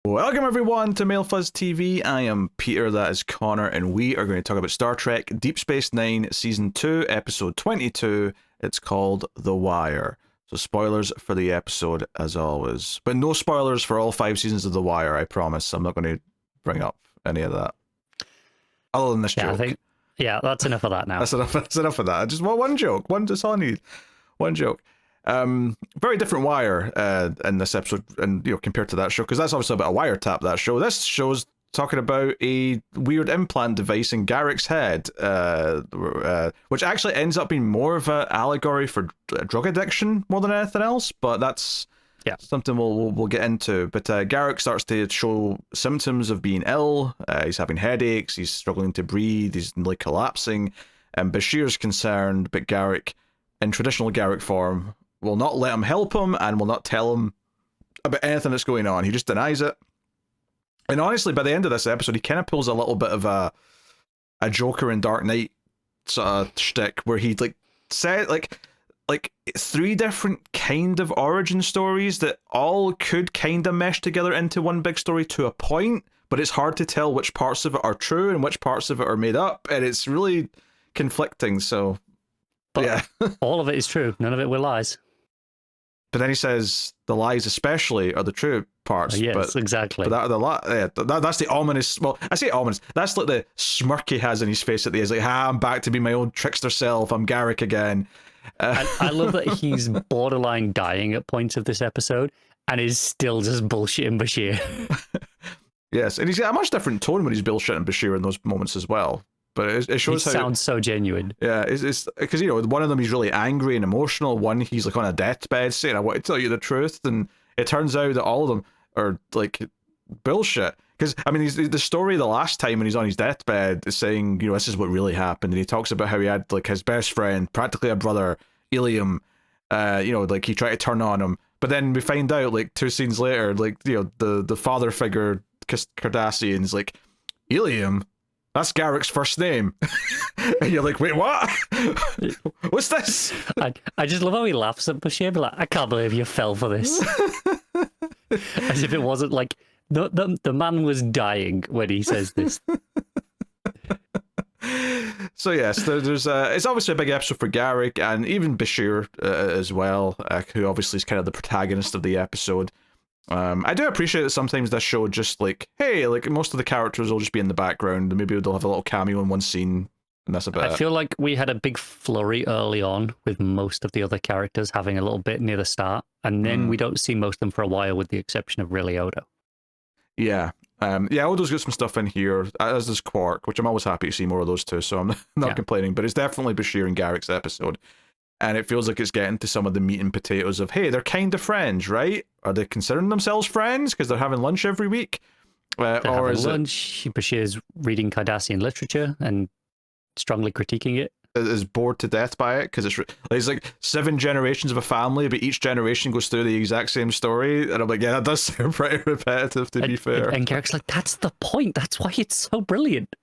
Welcome everyone to Mail Fuzz TV. I am Peter, that is Connor, and we are going to talk about Star Trek Deep Space Nine Season 2, Episode 22. It's called The Wire. So spoilers for the episode as always. But no spoilers for all 5 seasons of The Wire, I promise. I'm not going to bring up any of that. Other than this joke. That's enough of that now. That's enough of that. Just one joke. That's all I need. One joke. Very different Wire in this episode, and compared to that show, because that's obviously about a wiretap. That show. This show's talking about a weird implant device in Garrick's head, which actually ends up being more of an allegory for drug addiction more than anything else. But that's something we'll get into. But Garrick starts to show symptoms of being ill. He's having headaches. He's struggling to breathe. He's nearly collapsing. And Bashir's concerned, but Garrick, in traditional Garrick form, will not let him help him and will not tell him about anything that's going on. He just denies it. And honestly, by the end of this episode, he kind of pulls a little bit of a Joker in Dark Knight sort of shtick, where he said like 3 different kind of origin stories that all could kind of mesh together into one big story to a point, but it's hard to tell which parts of it are true and which parts of it are made up, and it's really conflicting. So, but yeah, all of it is true. None of it were lies. But then he says the lies, especially, are the true parts. Yes, exactly. But that's the ominous. Well, I say ominous. That's like the smirk he has in his face at the end. He's like, I'm back to be my old trickster self. I'm Garrick again. I love that he's borderline dying at points of this episode and is still just bullshitting Bashir. Yes, and he's got a much different tone when he's bullshitting Bashir in those moments as well. But it shows he sounds so genuine. Yeah, it's because one of them he's really angry and emotional. One he's like on a deathbed saying, "I want to tell you the truth," and it turns out that all of them are like bullshit. Because I mean, the story the last time when he's on his deathbed is saying, this is what really happened, and he talks about how he had like his best friend, practically a brother, Ilium. Like he tried to turn on him, but then we find out like 2 scenes later, like the father figure Cardassian's like, Ilium. That's Garrick's first name. And you're like, wait, what? What's this? I just love how he laughs at Bashir, like, I can't believe you fell for this. As if it wasn't like, the man was dying when he says this. So yes, there's it's obviously a big episode for Garrick, and even Bashir as well, who obviously is kind of the protagonist of the episode. I do appreciate that sometimes this show just like, hey, like most of the characters will just be in the background, and maybe they'll have a little cameo in one scene, and that's about it. I feel like we had a big flurry early on with most of the other characters having a little bit near the start, and then we don't see most of them for a while, with the exception of really Odo. Yeah. Odo's got some stuff in here, as does Quark, which I'm always happy to see more of those two, so I'm not complaining, but it's definitely Bashir and Garrick's episode. And it feels like it's getting to some of the meat and potatoes of, hey, they're kind of friends, right? Are they considering themselves friends because they're having lunch every week? Or is lunch? Bashir's reading Cardassian literature and strongly critiquing it. Is bored to death by it because it's like 7 generations of a family, but each generation goes through the exact same story. And I'm like, yeah, that does sound pretty repetitive, to be fair. And Garrick's like, that's the point. That's why it's so brilliant.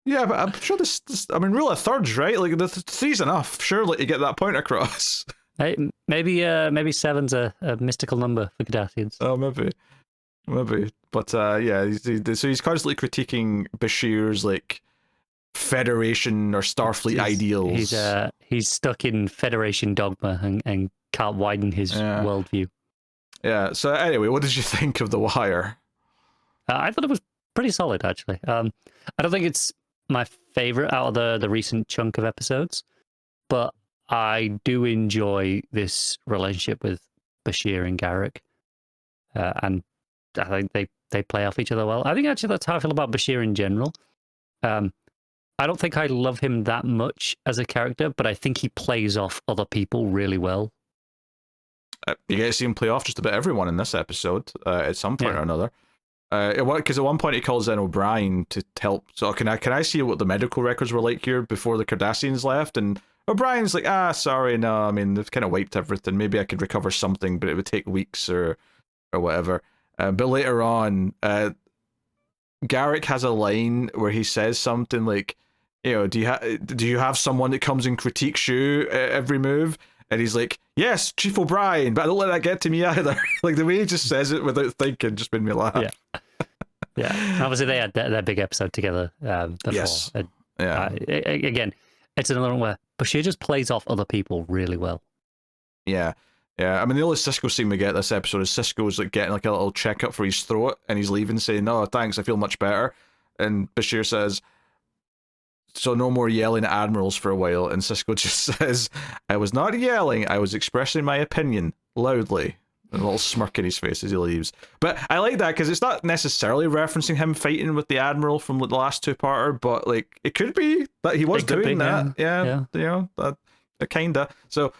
Yeah, but I'm sure this I mean, rule of thirds, right? Like, the 3's enough, surely, to get that point across. Hey, maybe 7's a mystical number for Cardassians. Oh, maybe. But, so he's constantly critiquing Bashir's, like, Federation or Starfleet ideals. He's stuck in Federation dogma and can't widen his worldview. Yeah, so anyway, what did you think of The Wire? I thought it was pretty solid, actually. I don't think it's my favorite out of the recent chunk of episodes, but I do enjoy this relationship with Bashir and Garrick, and I think they play off each other well. I think actually that's how I feel about Bashir in general. I don't think I love him that much as a character, but I think he plays off other people really well. You get to see him play off just about everyone in this episode at some point or another. Because at one point he calls in O'Brien to help. So can I see what the medical records were like here before the Cardassians left? And O'Brien's like, sorry, no, I mean, they've kind of wiped everything. Maybe I could recover something, but it would take weeks or whatever. But later on, Garrick has a line where he says something like, do you have someone that comes and critiques you at every move? And he's like, yes, Chief O'Brien, but don't let that get to me either. Like, the way he just says it without thinking just made me laugh. Yeah. Yeah. Obviously, they had that big episode together before. Yes. Yeah. Again, it's another one where Bashir just plays off other people really well. Yeah. Yeah. I mean, the only Cisco scene we get this episode is Cisco's like getting like a little checkup for his throat, and he's leaving saying, no, thanks, I feel much better. And Bashir says, so no more yelling at admirals for a while. And Cisco just says, I was not yelling, I was expressing my opinion loudly. A little smirk in his face as he leaves. But I like that because it's not necessarily referencing him fighting with the admiral from the last two-parter, but like it could be that he was doing that. Yeah, you know, that kinda. So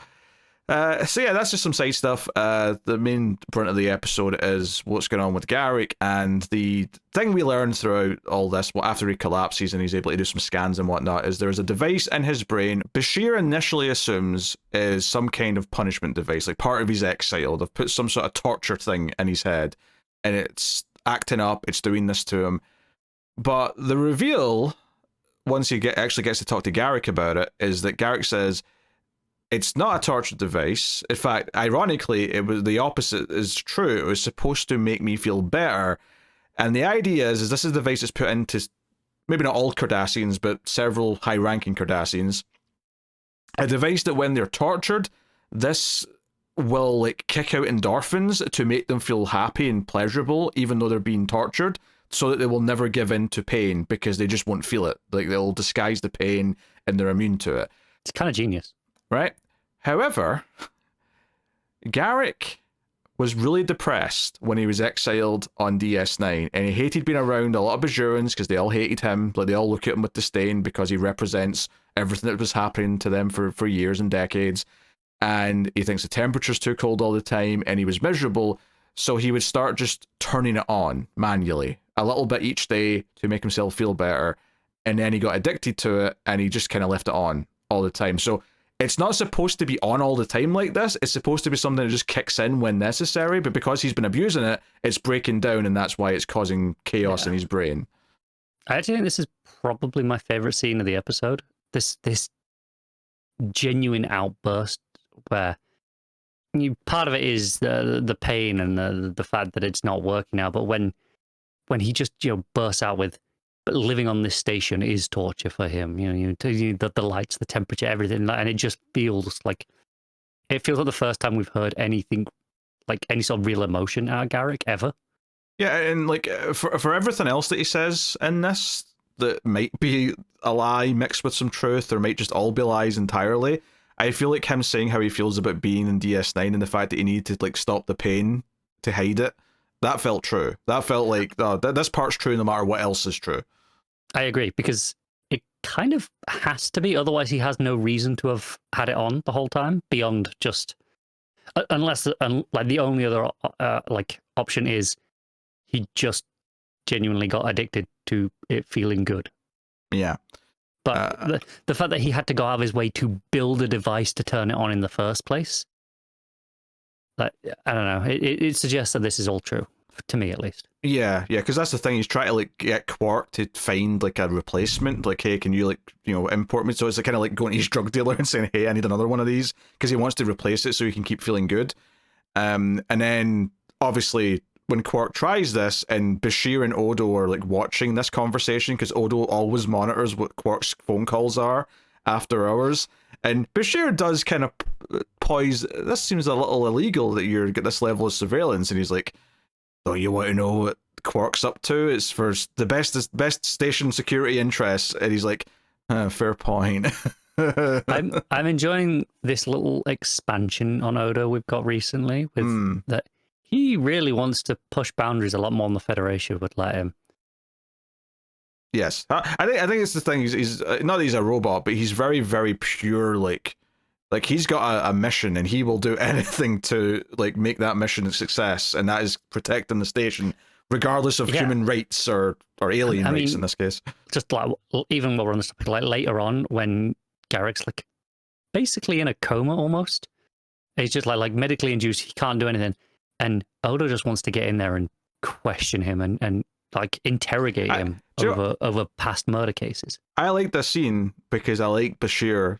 yeah, that's just some side stuff. The main brunt of the episode is what's going on with Garrick, and the thing we learned throughout all this, well, after he collapses and he's able to do some scans and whatnot, is there's a device in his brain Bashir initially assumes is some kind of punishment device, like part of his exile. They've put some sort of torture thing in his head, and it's acting up, it's doing this to him. But the reveal, once he actually gets to talk to Garrick about it, is that Garrick says, it's not a torture device. In fact, ironically, it was the opposite is true. It was supposed to make me feel better. And the idea is this is the device that's put into maybe not all Cardassians, but several high-ranking Cardassians. A device that when they're tortured, this will like kick out endorphins to make them feel happy and pleasurable, even though they're being tortured, so that they will never give in to pain because they just won't feel it. Like they'll disguise the pain and they're immune to it. It's kind of genius. Right? However, Garrick was really depressed when he was exiled on DS9, and he hated being around a lot of Bajorans because they all hated him. Like, they all look at him with disdain because he represents everything that was happening to them for years and decades. And he thinks the temperature's too cold all the time, and he was miserable, so he would start just turning it on manually, a little bit each day to make himself feel better, and then he got addicted to it, and he just kind of left it on all the time. So it's not supposed to be on all the time like this. It's supposed to be something that just kicks in when necessary, but because he's been abusing it, it's breaking down, and that's why it's causing chaos in his brain. I actually think this is probably my favorite scene of the episode. This genuine outburst where part of it is the pain and the fact that it's not working now, but when he just bursts out with, but living on this station is torture for him. The lights, the temperature, everything, and it just feels like the first time we've heard anything like any sort of real emotion out of Garrick ever. Yeah, and like for everything else that he says in this that might be a lie mixed with some truth, or might just all be lies entirely, I feel like him saying how he feels about being in DS9 and the fact that he needed to like stop the pain to hide it, that felt true. That felt like, oh, this part's true no matter what else is true. I agree, because it kind of has to be, otherwise he has no reason to have had it on the whole time beyond just, unless like the only other like option is he just genuinely got addicted to it feeling good. Yeah. But the fact that he had to go out of his way to build a device to turn it on in the first place, like, I don't know, it suggests that this is all true, to me at least. Yeah, because that's the thing. He's trying to like get Quark to find like a replacement. Like, hey, can you import me? So it's kind of like going to his drug dealer and saying, hey, I need another one of these, because he wants to replace it so he can keep feeling good. And then obviously when Quark tries this, and Bashir and Odo are like watching this conversation, because Odo always monitors what Quark's phone calls are after hours, and Bashir does kind of poise, this seems a little illegal that you're at this level of surveillance, and he's like, oh, you want to know what Quark's up to? It's for the best station security interests. And he's like, fair point. I'm enjoying this little expansion on Odo we've got recently, with that he really wants to push boundaries a lot more than the Federation would let him. Yes, I think it's the thing. He's not that he's a robot, but he's very, very pure. Like he's got a mission, and he will do anything to like make that mission a success, and that is protecting the station, regardless of human rights or alien rights in this case. Just like, even while we're on this topic, like later on when Garrick's like basically in a coma almost, he's just like medically induced, he can't do anything, and Odo just wants to get in there and question him and like interrogate him over past murder cases. I like this scene because I like Bashir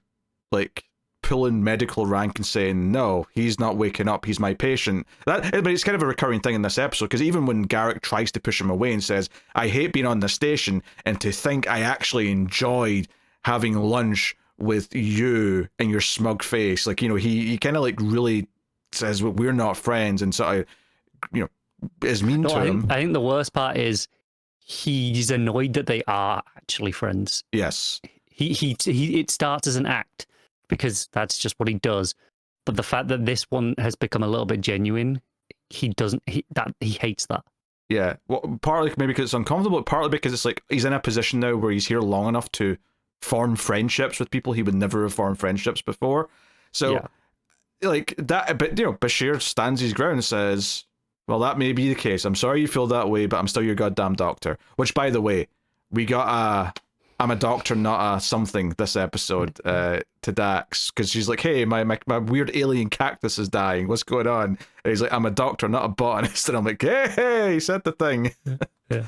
like pulling medical rank and saying, no, he's not waking up, he's my patient. But it's kind of a recurring thing in this episode, because even when Garrick tries to push him away and says, I hate being on the station, and to think I actually enjoyed having lunch with you and your smug face. Like, he kind of like really says, well, we're not friends, and sort of, is mean to him. I think the worst part is he's annoyed that they are actually friends. Yes. He it starts as an act because that's just what he does. But the fact that this one has become a little bit genuine, he hates that. Yeah. Well, partly maybe because it's uncomfortable, but partly because it's like he's in a position now where he's here long enough to form friendships with people he would never have formed friendships before. So like that, but Bashir stands his ground and says, well, that may be the case. I'm sorry you feel that way, but I'm still your goddamn doctor. Which, by the way, we got I'm a doctor, not a something this episode to Dax, because she's like, hey, my weird alien cactus is dying. What's going on? And he's like, I'm a doctor, not a botanist. And I'm like, hey, he said the thing. Yeah.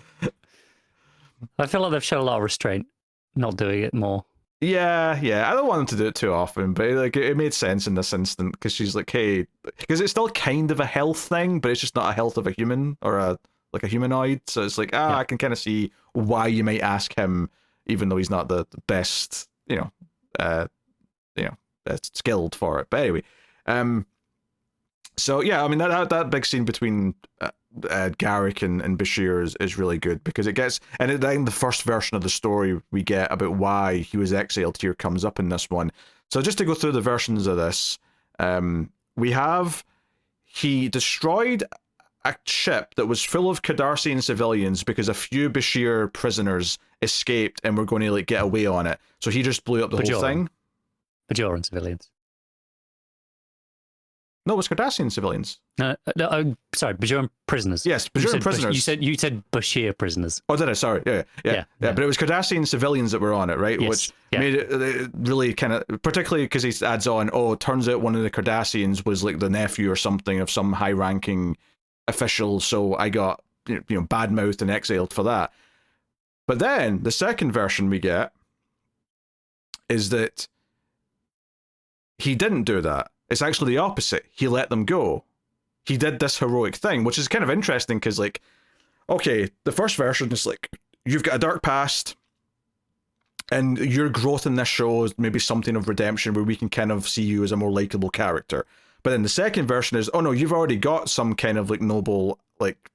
I feel like they've shown a lot of restraint not doing it more. Yeah. I don't want him to do it too often, but like it made sense in this instant, because she's like, hey, because it's still kind of a health thing, but it's just not a health of a human or a humanoid. So it's like, I can kind of see why you might ask him, even though he's not the best, skilled for it. But anyway, so yeah, I mean that big scene between Garrick and Bashir is really good, because it gets, and then the first version of the story we get about why he was exiled here comes up in this one. So just to go through the versions of this, we have he destroyed a ship that was full of Cardassian civilians because a few Bashir prisoners escaped and were going to like get away on it. So he just blew up the whole thing. Bajoran civilians. No, it was Cardassian civilians. No, sorry, Bajoran prisoners. Yes, Bajoran prisoners. You said Bashir prisoners. Oh, did I? Sorry. Yeah. But it was Cardassian civilians that were on it, right? Yes. Which made it really kind of, particularly because he adds on, it turns out one of the Cardassians was like the nephew or something of some high-ranking official, so I got bad-mouthed and exiled for that. But then the second version we get is that he didn't do that. It's actually the opposite. He let them go. He did this heroic thing, which is kind of interesting because, like, okay, the first version is like, you've got a dark past, and your growth in this show is maybe something of redemption where we can kind of see you as a more likable character. But then the second version is, oh no, you've already got some kind of like noble like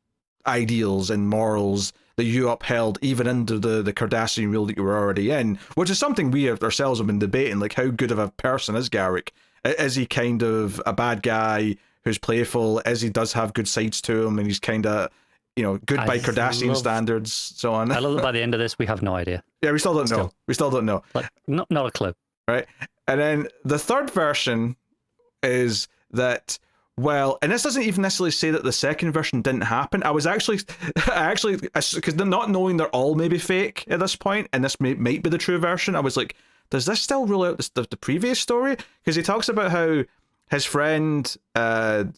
ideals and morals that you upheld even into the Cardassian world that you were already in, which is something we ourselves have been debating, like how good of a person is Garrick? Is he kind of a bad guy who's playful? Is he does have good sides to him and he's kind of, good by Cardassian standards, so on? I love that by the end of this, we have no idea. Yeah, we still don't know. We still don't know. Like, not a clue. Right? And then the third version is that, well, and this doesn't even necessarily say that the second version didn't happen. I actually, because not knowing they're all maybe fake at this point, and this might be the true version, I was like, does this still rule out the previous story? Because he talks about how his friend,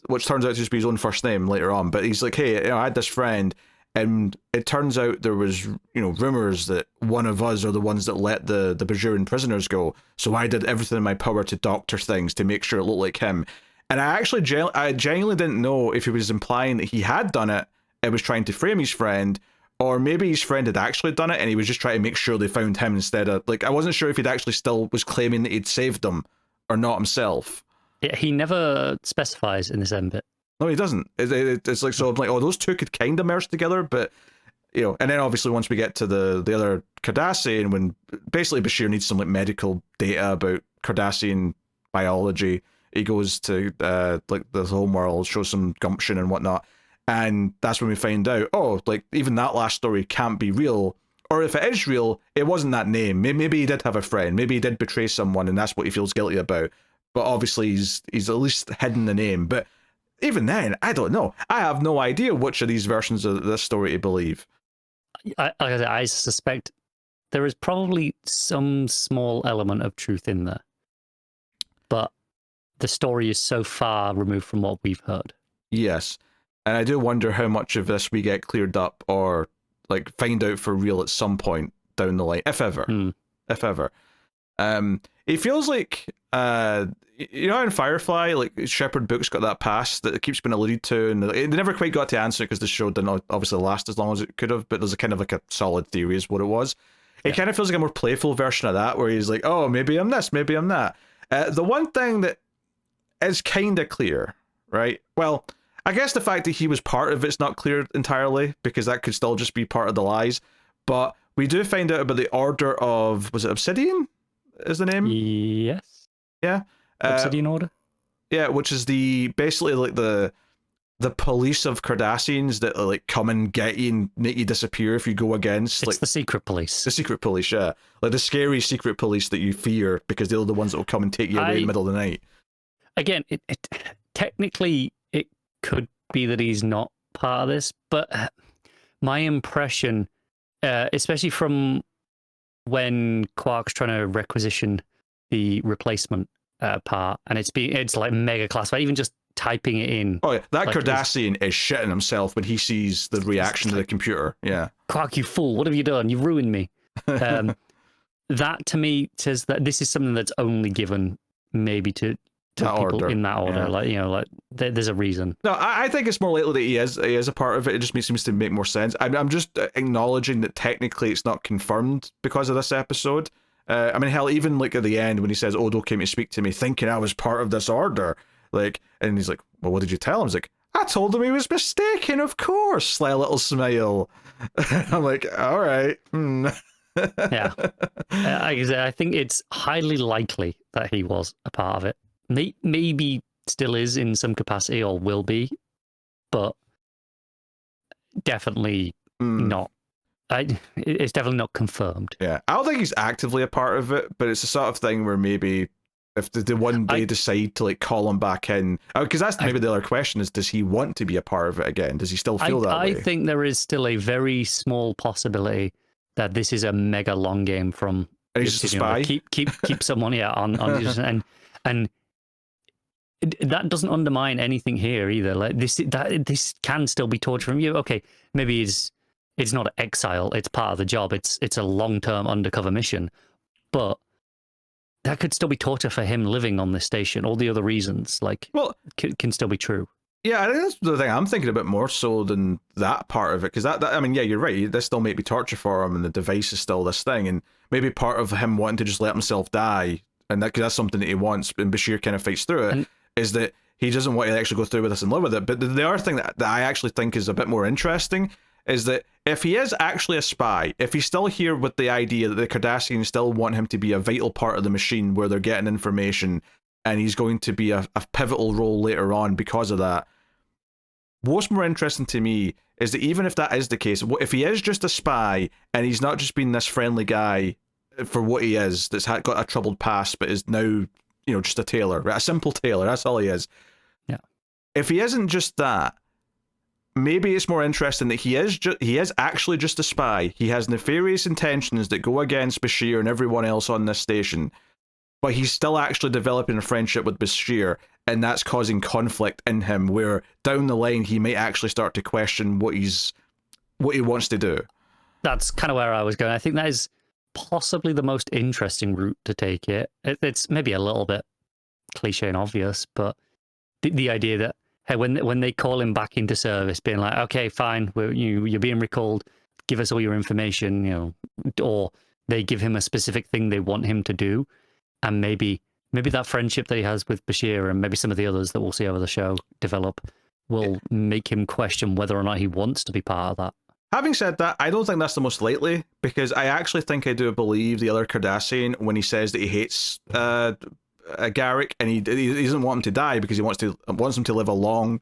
which turns out to just be his own first name later on, but he's like, hey, I had this friend, and it turns out there was, rumors that one of us are the ones that let the Bajoran prisoners go, so I did everything in my power to doctor things to make sure it looked like him. And I genuinely didn't know if he was implying that he had done it and was trying to frame his friend, or maybe his friend had actually done it and he was just trying to make sure they found him instead of, like, I wasn't sure if he'd actually still was claiming that he'd saved them or not himself. Yeah, he never specifies in this end bit. No, he doesn't. It's like, so I'm like, those two could kind of merge together, but, and then obviously once we get to the other Cardassian, when basically Bashir needs some like medical data about Cardassian biology, he goes to like the home world, shows some gumption and whatnot, and that's when we find out, like even that last story can't be real, or if it is real, it wasn't that name. Maybe he did have a friend, maybe he did betray someone, and that's what he feels guilty about. But obviously he's at least hidden the name. But even then, I don't know. I have no idea which of these versions of this story to believe. I suspect there is probably some small element of truth in there, but the story is so far removed from what we've heard. Yes. And I do wonder how much of this we get cleared up or like find out for real at some point down the line, if ever. If ever. It feels like you know, in Firefly, like Shepherd Book's got that past that it keeps being alluded to, and they never quite got to answer it because the show didn't obviously last as long as it could have. But there's a kind of like a solid theory is what it was. It kind of feels like a more playful version of that, where he's like, "Oh, maybe I'm this, maybe I'm that." The one thing that is kind of clear, right? Well, I guess the fact that he was part of it's not clear entirely, because that could still just be part of the lies. But we do find out about the Order of, was it Obsidian? Is the name? Yes. Yeah. Obsidian Order. Yeah, which is basically like the police of Cardassians that like come and get you and make you disappear if you go against. It's like the secret police. The secret police, yeah, like the scary secret police that you fear because they're the ones that will come and take you away in the middle of the night. Again, it technically it could be that he's not part of this, but my impression, especially from when Quark's trying to requisition the replacement part, and it's like mega classified, even just typing it in. Oh yeah, that like Cardassian is shitting himself when he sees the reaction to the computer. Yeah, Quark, you fool! What have you done? You've ruined me. That to me says that this is something that's only given maybe to people order. In that order. Yeah. Like there's a reason. No, I think it's more likely that he is a part of it. It just seems to make more sense. I'm just acknowledging that technically it's not confirmed because of this episode. I mean, hell, even like at the end when he says Odo came to speak to me thinking I was part of this order, like, and he's like, well, what did you tell him? He's like, I told him he was mistaken, of course. Like a little smile. I'm like, all right. Yeah. I think it's highly likely that he was a part of it. Maybe still is in some capacity or will be, but definitely not. It's definitely not confirmed. Yeah, I don't think he's actively a part of it, but it's the sort of thing where maybe if they one day decide to like call him back in, because that's maybe the other question is, does he want to be a part of it again? Does he still feel that way? I think there is still a very small possibility that this is a mega long game from. And he's just a spy. Keep someone on and that doesn't undermine anything here either. Like this can still be torture from you. Okay, maybe it's not exile. It's part of the job. It's a long-term undercover mission, but that could still be torture for him living on this station. All the other reasons, can still be true. Yeah, I think that's the thing. I'm thinking a bit more so than that part of it, because that I mean, yeah, you're right. This still may be torture for him, and the device is still this thing, and maybe part of him wanting to just let himself die, and because that's something that he wants, and Bashir kind of fights through it, is that he doesn't want to actually go through with this and live with it. But the other thing that I actually think is a bit more interesting is that if he is actually a spy, if he's still here with the idea that the Cardassians still want him to be a vital part of the machine where they're getting information, and he's going to be a pivotal role later on because of that, what's more interesting to me is that even if that is the case, if he is just a spy and he's not just been this friendly guy for what he is, that's got a troubled past but is now, just a tailor, right? A simple tailor, that's all he is. Yeah. If he isn't just that, maybe it's more interesting that he is actually just a spy. He has nefarious intentions that go against Bashir and everyone else on this station, but he's still actually developing a friendship with Bashir, and that's causing conflict in him where down the line he might actually start to question what he wants to do. That's kind of where I was going. I think that is possibly the most interesting route to take it. It's maybe a little bit cliche and obvious, but the idea that, hey, when they call him back into service, being like, okay, fine, you're being recalled, give us all your information, or they give him a specific thing they want him to do, and maybe that friendship that he has with Bashir and maybe some of the others that we'll see over the show develop will make him question whether or not he wants to be part of that. Having said that, I don't think that's the most likely, because I actually think I do believe the other Cardassian when he says that he hates Garrick, and he doesn't want him to die because he wants him to live a long,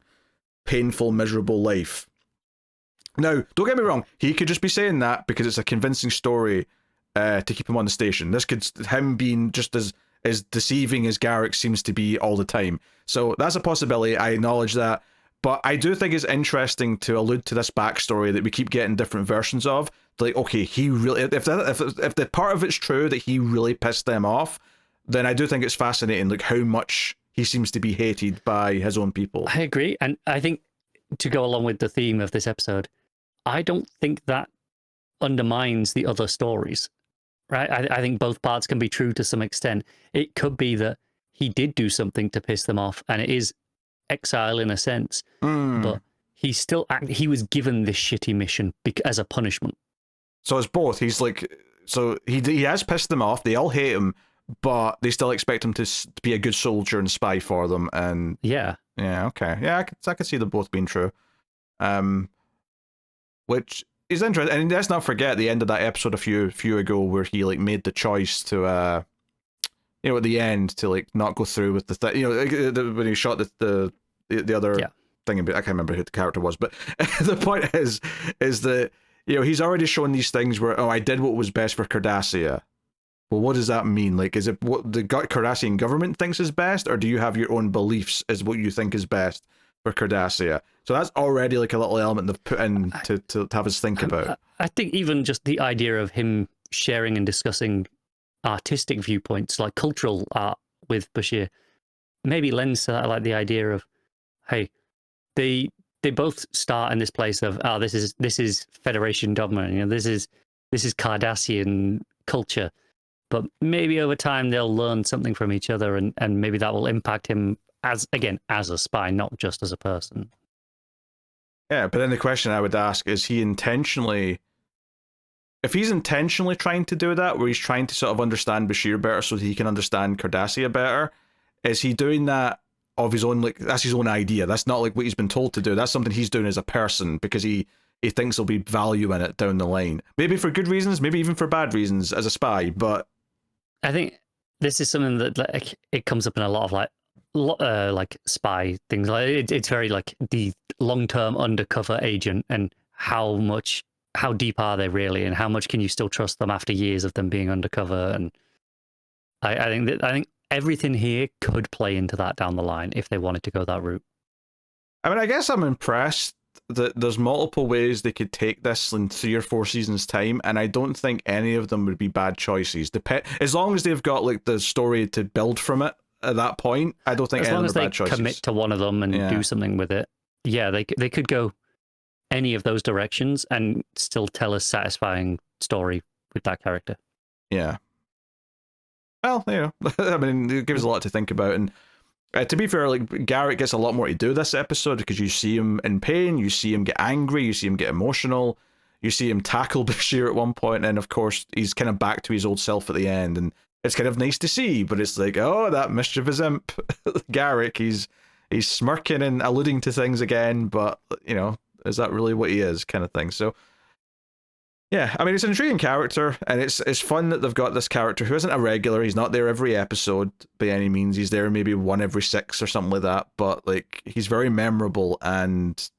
painful, miserable life. Now, don't get me wrong, he could just be saying that because it's a convincing story to keep him on the station. This could him being just as deceiving as Garrick seems to be all the time. So that's a possibility. I acknowledge that. But I do think it's interesting to allude to this backstory that we keep getting different versions of. Like, okay, he really, if the part of it's true that he really pissed them off, then I do think it's fascinating, like how much he seems to be hated by his own people. I agree. And I think to go along with the theme of this episode, I don't think that undermines the other stories. right? I think both parts can be true to some extent. It could be that he did do something to piss them off, and it is exile in a sense, but he was given this shitty mission as a punishment. So it's both. He's like, so he has pissed them off. They all hate him, but they still expect him to be a good soldier and spy for them. And yeah, okay, yeah, I could see them both being true. Which is interesting. And let's not forget the end of that episode a few ago where he like made the choice to at the end to like not go through with the thing. When he shot the other thing. I can't remember who the character was, but the point is that he's already shown these things where I did what was best for Cardassia. Well, what does that mean? Like, is it what the Cardassian government thinks is best, or do you have your own beliefs as what you think is best for Cardassia? So that's already like a little element they've put in to have us think about. I think even just the idea of him sharing and discussing artistic viewpoints, like cultural art, with Bashir, maybe lends to that, like the idea of, hey, they both start in this place of, this is Federation dominant, this is Cardassian culture, but maybe over time they'll learn something from each other, and maybe that will impact him as a spy, not just as a person. Yeah, but then the question I would ask is, if he's intentionally trying to do that, where he's trying to sort of understand Bashir better so he can understand Cardassia better, is he doing that of his own, like, that's his own idea? That's not like what he's been told to do. That's something he's doing as a person because he thinks there'll be value in it down the line. Maybe for good reasons, maybe even for bad reasons as a spy, but... I think this is something that like it comes up in a lot of like spy things. Like it's very like the long-term undercover agent, and how deep are they really, and how much can you still trust them after years of them being undercover? And I think everything here could play into that down the line if they wanted to go that route. I mean, I guess I'm impressed that there's multiple ways they could take this in 3 or 4 seasons' time, and I don't think any of them would be bad choices. As long as they've got like the story to build from it at that point, I don't think any of them are bad choices. As long as they commit to one of them and do something with it, they could go any of those directions and still tell a satisfying story with that character. Yeah. Well, I mean, it gives a lot to think about, and to be fair, like, Garrett gets a lot more to do this episode because you see him in pain, you see him get angry, you see him get emotional, you see him tackle Bashir at one point, and of course he's kind of back to his old self at the end, and it's kind of nice to see, but it's like, oh, that mischievous imp, Garrick, he's smirking and alluding to things again, but, is that really what he is, kind of thing. So, yeah, I mean, it's an intriguing character, and it's fun that they've got this character who isn't a regular. He's not there every episode by any means. He's there maybe one every 6 or something like that, but like he's very memorable, and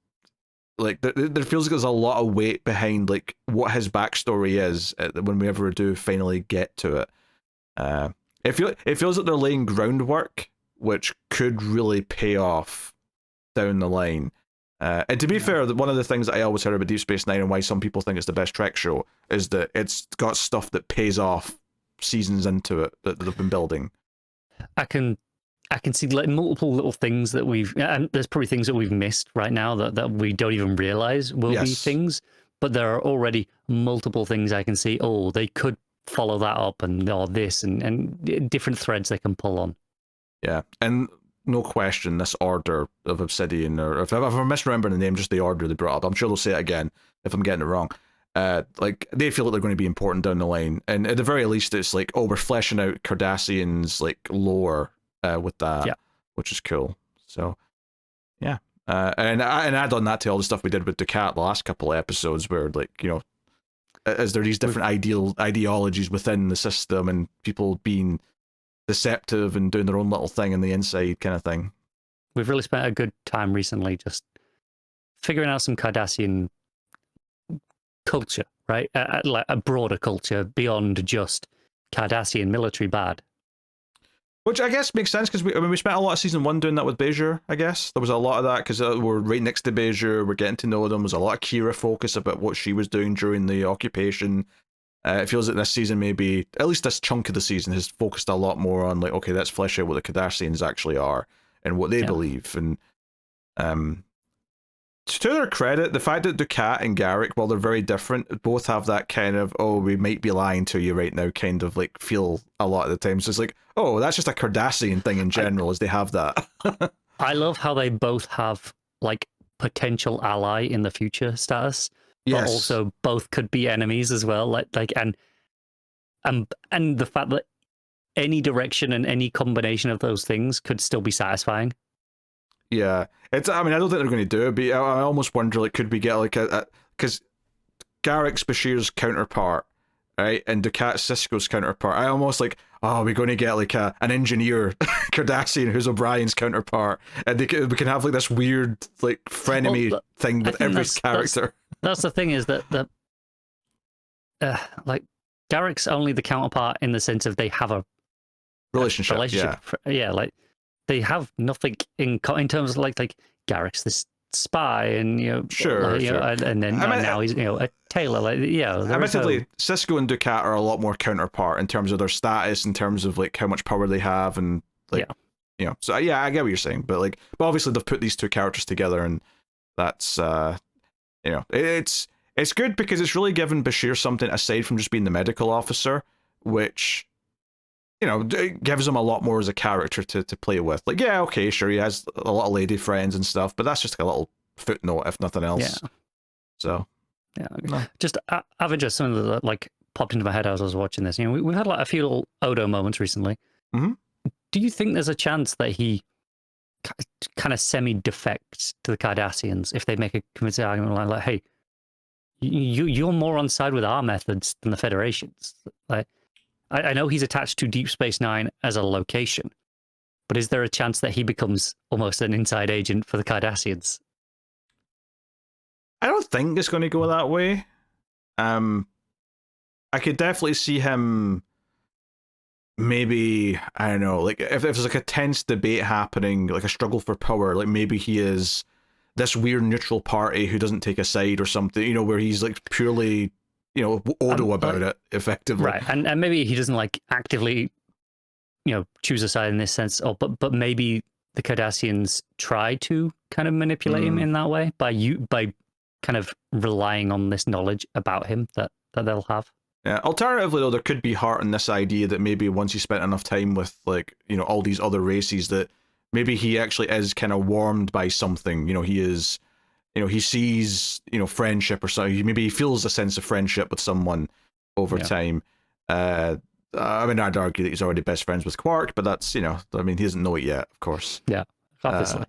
like there feels like there's a lot of weight behind like what his backstory is when we ever do finally get to it. It feels like they're laying groundwork which could really pay off down the line. And to be fair, one of the things that I always heard about Deep Space Nine and why some people think it's the best Trek show is that it's got stuff that pays off seasons into it that they've been building. I can see like multiple little things that and there's probably things that we've missed right now that we don't even realize will be things, but there are already multiple things I can see. Oh, they could follow that up, or this, and different threads they can pull on. Yeah, and no question, this order of Obsidian, or if I'm misremembering the name, just the order they brought up, I'm sure they'll say it again if I'm getting it wrong. Like, they feel like they're going to be important down the line, and at the very least, it's like, oh, we're fleshing out Cardassian's like lore with that, which is cool. So, yeah, and add on that to all the stuff we did with Ducat the last couple of episodes, where like is there these different ideologies within the system, and people being deceptive and doing their own little thing on the inside, kind of thing. We've really spent a good time recently just figuring out some Cardassian culture, right? Like a broader culture beyond just Cardassian military bad. Which I guess makes sense because we spent a lot of season 1 doing that with Bajor. I guess there was a lot of that because we're right next to Bajor, we're getting to know them. There's a lot of Kira focus about what she was doing during the occupation. It feels like this season, maybe at least this chunk of the season, has focused a lot more on like, okay, let's flesh out what the Cardassians actually are and what they believe, and to their credit, the fact that Ducat and Garrick, while they're very different, both have that kind of, oh, we might be lying to you right now kind of like feel a lot of the time. So it's like, oh, that's just a Cardassian thing in general, is they have that. I love how they both have like potential ally in the future status, but also both could be enemies as well. And the fact that any direction and any combination of those things could still be satisfying. Yeah, it's. I mean, I don't think they're going to do it, but I almost wonder, like, could we get like a because Garrick's Bashir's counterpart, right, and Ducat's Sisko's counterpart. I almost like, oh, we're going to get like an engineer Cardassian who's O'Brien's counterpart, and we can have like this weird like frenemy thing with every character. That's the thing, is that like Garrick's only the counterpart in the sense of they have a relationship. Yeah, like. They have nothing in terms of like Garrick's this spy, and sure. And then now he's a tailor. Admittedly, Sisko and Ducat are a lot more counterpart in terms of their status, in terms of like how much power they have, and like So yeah, I get what you're saying, but obviously they've put these two characters together, and that's it's good because it's really given Bashir something aside from just being the medical officer, which. It gives him a lot more as a character to play with. Like, yeah, okay, sure, he has a lot of lady friends and stuff, but that's just like a little footnote, if nothing else. Yeah. So, yeah. No. Just out of interest, something that like popped into my head as I was watching this. We've had like a few little Odo moments recently. Mm-hmm. Do you think there's a chance that he kind of semi-defects to the Cardassians if they make a convincing argument like, hey, you're more on side with our methods than the Federation's? Like, I know he's attached to Deep Space Nine as a location, but is there a chance that he becomes almost an inside agent for the Cardassians? I don't think it's going to go that way. I could definitely see him maybe, I don't know, like if there's like a tense debate happening, like a struggle for power, like maybe he is this weird neutral party who doesn't take a side or something, where he's like purely... Odo about it, effectively. Right, and maybe he doesn't like actively, choose a side in this sense. But maybe the Cardassians try to kind of manipulate him in that way by kind of relying on this knowledge about him that they'll have. Yeah. Alternatively, though, there could be heart in this idea that maybe once he spent enough time with all these other races, that maybe he actually is kind of warmed by something. He is. He sees, friendship or something. Maybe he feels a sense of friendship with someone over time. I mean, I'd argue that he's already best friends with Quark, but that's, he doesn't know it yet, of course. Yeah, obviously.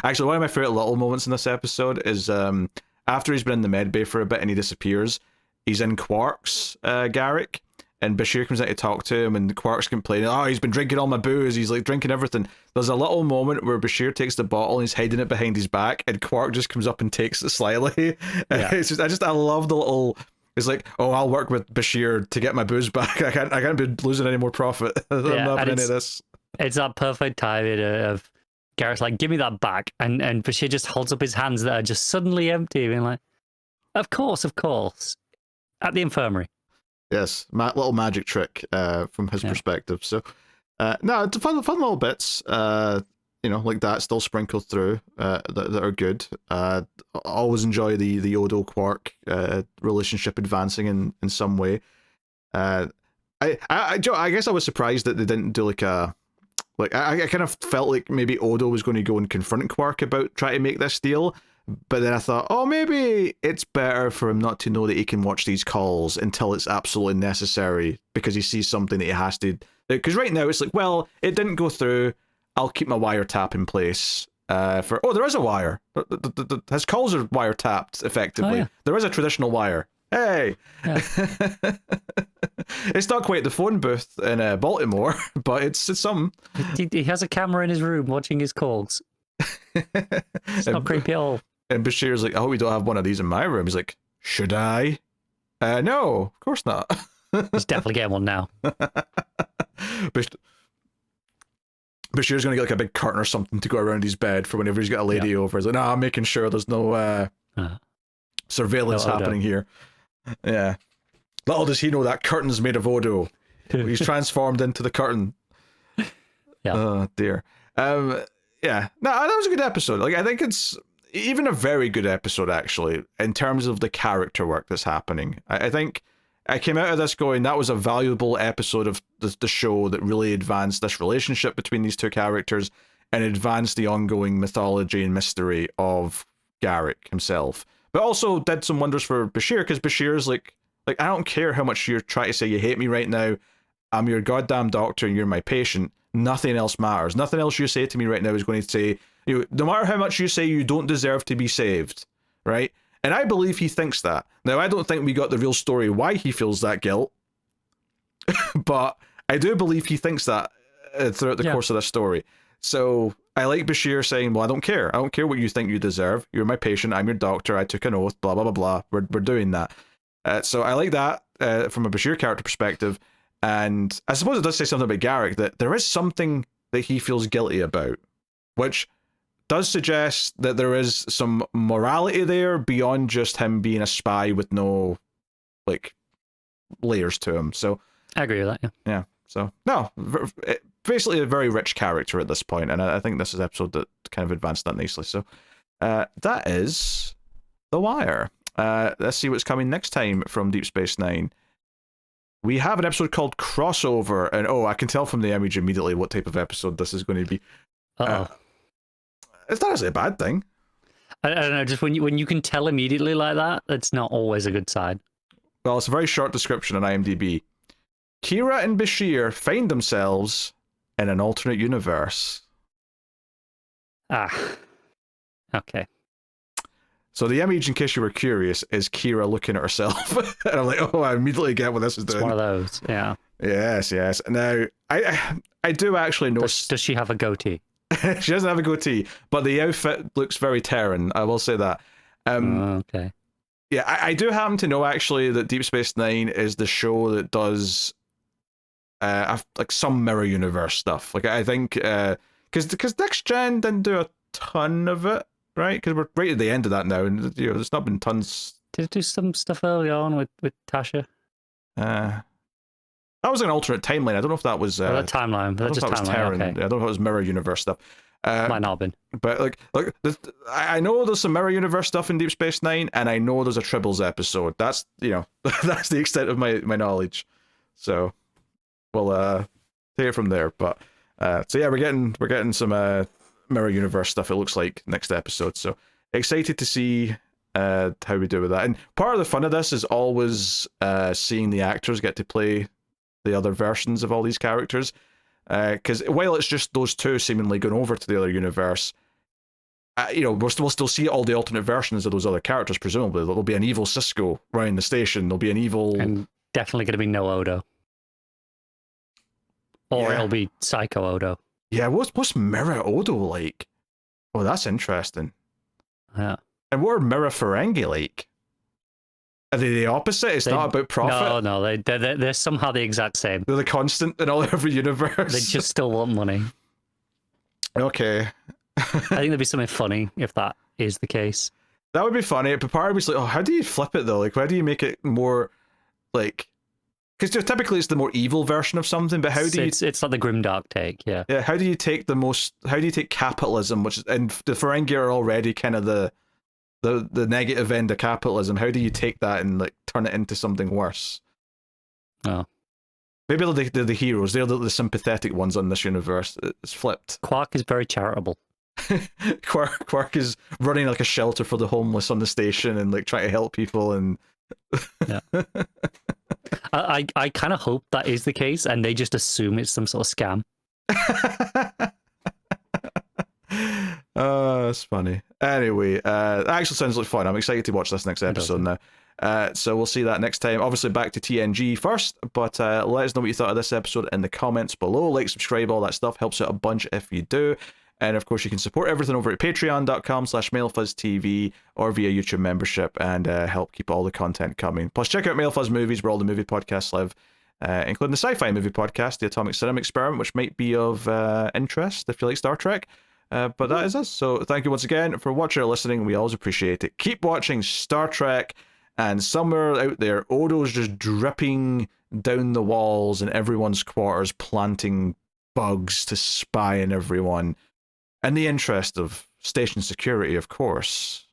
Actually, one of my favorite little moments in this episode is after he's been in the medbay for a bit and he disappears, he's in Quark's Garrick, and Bashir comes in to talk to him, and Quark's complaining, oh, he's been drinking all my booze, he's like drinking everything. There's a little moment where Bashir takes the bottle and he's hiding it behind his back, and Quark just comes up and takes it slyly. Yeah. I love the little, it's like, oh, I'll work with Bashir to get my booze back. I can't be losing any more profit. I'm not having any of this. It's that perfect timing of Garrett's like, give me that back, and Bashir just holds up his hands that are just suddenly empty, being like, of course, at the infirmary. Yes, little magic trick from his perspective. So, no, it's fun little bits, like that still sprinkled through that are good. Always enjoy the Odo Quark relationship advancing in some way. I guess I was surprised that they didn't do I kind of felt like maybe Odo was going to go and confront Quark about trying to make this deal. But then I thought, oh, maybe it's better for him not to know that he can watch these calls until it's absolutely necessary, because he sees something that he has to... Because right now it's like, well, it didn't go through, I'll keep my wiretap in place there is a wire. His calls are wiretapped, effectively. Oh, yeah. There is a traditional wire. Hey! Yeah. It's not quite the phone booth in Baltimore, but it's something. He has a camera in his room watching his calls. It's not creepy at all. And Bashir's like, I hope we don't have one of these in my room. He's like, should I? No, of course not. He's definitely getting one now. Bashir's going to get like a big curtain or something to go around his bed for whenever he's got a lady over. He's like, no, I'm making sure there's no surveillance happening here. Yeah. Little does he know that curtain's made of Odo. He's transformed into the curtain. Yeah. Oh, dear. Yeah. No, that was a good episode. Like, I think it's, even a very good episode, actually, in terms of the character work that's happening. I think I came out of this going, that was a valuable episode of the show that really advanced this relationship between these two characters and advanced the ongoing mythology and mystery of Garrick himself. But also did some wonders for Bashir, because Bashir's like, I don't care how much you're trying to say you hate me right now. I'm your goddamn doctor and you're my patient. Nothing else matters. Nothing else you say to me right now is going to say, no matter how much you say you don't deserve to be saved, right? And I believe he thinks that. Now, I don't think we got the real story why he feels that guilt, but I do believe he thinks that throughout the course of this story. So I like Bashir saying, well, I don't care. I don't care what you think you deserve. You're my patient. I'm your doctor. I took an oath, blah, blah, blah, blah. We're doing that. So I like that from a Bashir character perspective. And I suppose it does say something about Garrick, that there is something that he feels guilty about, which does suggest that there is some morality there beyond just him being a spy with no, like, layers to him. So I agree with that, yeah. Yeah, so, no, basically a very rich character at this point, and I think this is an episode that kind of advanced that nicely. So that is The Wire. Let's see what's coming next time from Deep Space Nine. We have an episode called Crossover, and I can tell from the image immediately what type of episode this is going to be. It's not actually a bad thing. I don't know, just when you can tell immediately like that, that's not always a good sign. Well, it's a very short description on IMDb. Kira and Bashir find themselves in an alternate universe. Okay. So the image, in case you were curious, is Kira looking at herself. And I'm like, I immediately get what this is doing. It's one of those, yeah. Yes. Now, I do actually know... Does she have a goatee? She doesn't have a goatee, but the outfit looks very Terran, I will say that. Okay. Yeah, I do happen to know, actually, that Deep Space Nine is the show that does like some mirror universe stuff. Like, I think... Because Next Gen didn't do a ton of it, right? Because we're right at the end of that now, and there's not been tons. Did it do some stuff early on with Tasha? That was an alternate timeline. I don't know if that was that timeline. But I don't know if that was Terran. Okay. I don't know if it was mirror universe stuff. Might not have been. But I know there's some mirror universe stuff in Deep Space Nine, and I know there's a Tribbles episode. That's that's the extent of my knowledge. So we'll take it from there. But so yeah, we're getting some mirror universe stuff, it looks like, next episode. So excited to see how we do with that. And part of the fun of this is always seeing the actors get to play the other versions of all these characters. Because while it's just those two seemingly going over to the other universe, we'll still see all the alternate versions of those other characters, presumably. There'll be an evil Cisco running the station. There'll be an evil... And definitely going to be no Odo. Or it'll be Psycho Odo. Yeah, what's Mirror Odo like? Oh, that's interesting. Yeah. And what are Mirror Ferengi like? Are they the opposite? It's not about profit? No, they're somehow the exact same. They're the constant in every universe. They just still want money. Okay. I think there'd be something funny if that is the case. That would be funny, but part of me's like, how do you flip it though? Like, how do you make it more, like... Because typically it's the more evil version of something, but how do you... It's like the grimdark take, yeah. Yeah, how do you take capitalism, which is... And the Ferengi are already kind of the negative end of capitalism. How do you take that and like turn it into something worse? Oh. Maybe they're the heroes. They're the sympathetic ones on this universe. It's flipped. Quark is very charitable. Quark is running like a shelter for the homeless on the station and like trying to help people and... Yeah. I kind of hope that is the case and they just assume it's some sort of scam. Oh, that's funny. Anyway, it actually sounds like fun. I'm excited to watch this next episode now. So we'll see that next time. Obviously back to TNG first, but let us know what you thought of this episode in the comments below. Like, subscribe, all that stuff. Helps out a bunch if you do. And of course, you can support everything over at patreon.com/MailFuzzTV or via YouTube membership and help keep all the content coming. Plus, check out MailFuzz Movies, where all the movie podcasts live, including the sci-fi movie podcast, The Atomic Cinema Experiment, which might be of interest if you like Star Trek. But that is us. So thank you once again for watching or listening. We always appreciate it. Keep watching Star Trek, and somewhere out there, Odo's just dripping down the walls in everyone's quarters, planting bugs to spy on everyone in the interest of station security, of course.